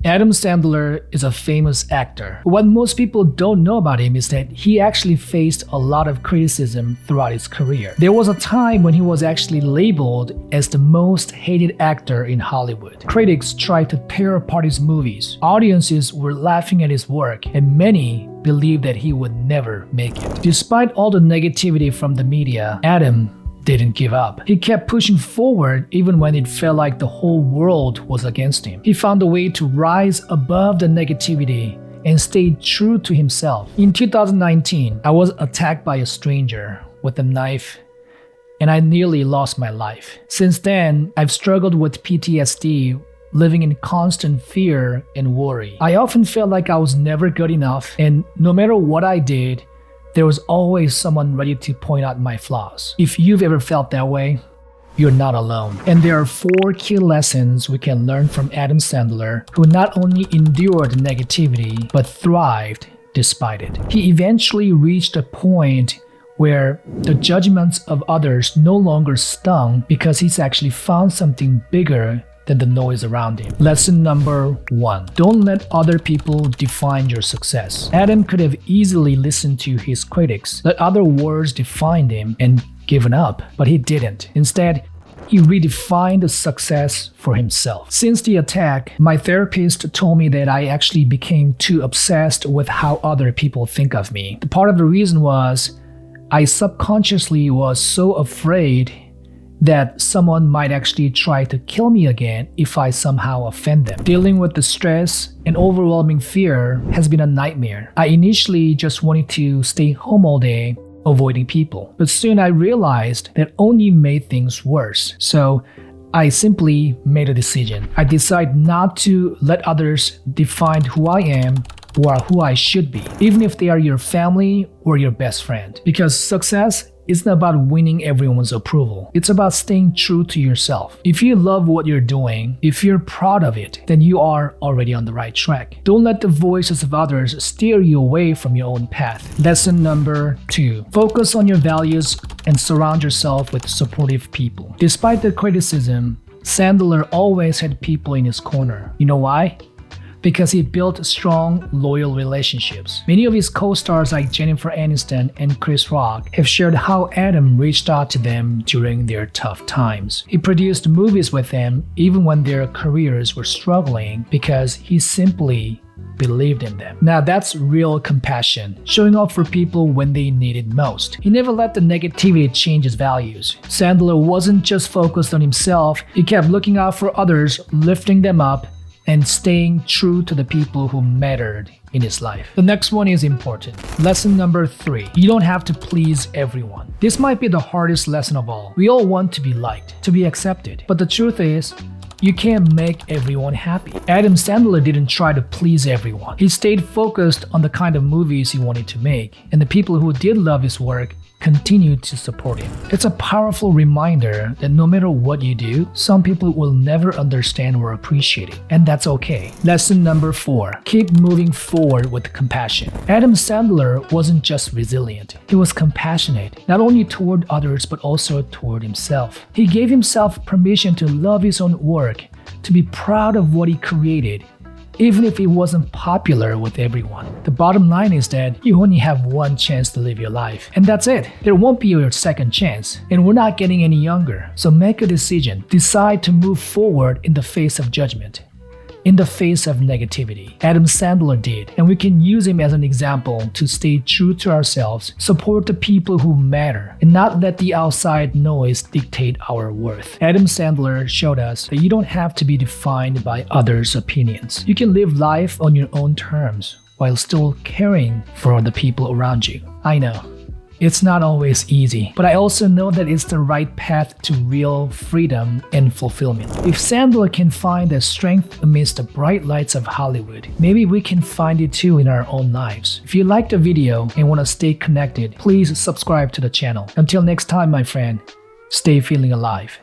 Adam Sandler is a famous actor. What most people don't know about him is that he actually faced a lot of criticism throughout his career. There was a time when he was actually labeled as the most hated actor in Hollywood. Critics tried to tear apart his movies. Audiences were laughing at his work, and many believed that he would never make it. Despite all the negativity from the media, Adam didn't give up. He kept pushing forward even when it felt like the whole world was against him. He found a way to rise above the negativity and stayed true to himself. In 2019, I was attacked by a stranger with a knife and I nearly lost my life. Since then, I've struggled with PTSD, living in constant fear and worry. I often felt like I was never good enough, and no matter what I did, there was always someone ready to point out my flaws. If you've ever felt that way, you're not alone. And there are 4 key lessons we can learn from Adam Sandler, who not only endured negativity, but thrived despite it. He eventually reached a point where the judgments of others no longer stung because he's actually found something bigger than the noise around him. Lesson number 1. Don't let other people define your success. Adam could have easily listened to his critics, let other words define him, and given up, but he didn't. Instead, he redefined success for himself. Since the attack, my therapist told me that I actually became too obsessed with how other people think of me. The part of the reason was I subconsciously was so afraid that someone might actually try to kill me again if I somehow offend them. Dealing with the stress and overwhelming fear has been a nightmare. I initially just wanted to stay home all day, avoiding people. But soon I realized that only made things worse. So I simply made a decision. I decided not to let others define who I am or who I should be, even if they are your family or your best friend. Because success isn't about winning everyone's approval. It's about staying true to yourself. If you love what you're doing, if you're proud of it, then you are already on the right track. Don't let the voices of others steer you away from your own path. Lesson number 2. Focus on your values and surround yourself with supportive people. Despite the criticism, Sandler always had people in his corner. You know why? Because he built strong, loyal relationships. Many of his co-stars like Jennifer Aniston and Chris Rock have shared how Adam reached out to them during their tough times. He produced movies with them even when their careers were struggling because he simply believed in them. Now that's real compassion, showing up for people when they needed most. He never let the negativity change his values. Sandler wasn't just focused on himself, he kept looking out for others, lifting them up, and staying true to the people who mattered in his life. The next one is important. Lesson number 3. You don't have to please everyone. This might be the hardest lesson of all. We all want to be liked, to be accepted. But the truth is, you can't make everyone happy. Adam Sandler didn't try to please everyone. He stayed focused on the kind of movies he wanted to make, and the people who did love his work continued to support him. It's a powerful reminder that no matter what you do, some people will never understand or appreciate it, and that's okay. Lesson number 4. Keep moving forward with compassion. Adam Sandler wasn't just resilient, he was compassionate, not only toward others but also toward himself. He gave himself permission to love his own work, to be proud of what he created, even if it wasn't popular with everyone. The bottom line is that you only have one chance to live your life, and that's it. There won't be your second chance, and we're not getting any younger. So make a decision. Decide to move forward in the face of judgment, in the face of negativity. Adam Sandler did, and we can use him as an example to stay true to ourselves, support the people who matter, and not let the outside noise dictate our worth. Adam Sandler showed us that you don't have to be defined by others' opinions. You can live life on your own terms while still caring for the people around you. I know, it's not always easy, but I also know that it's the right path to real freedom and fulfillment. If Sandler can find the strength amidst the bright lights of Hollywood, maybe we can find it too in our own lives. If you liked the video and want to stay connected, please subscribe to the channel. Until next time, my friend, stay feeling alive.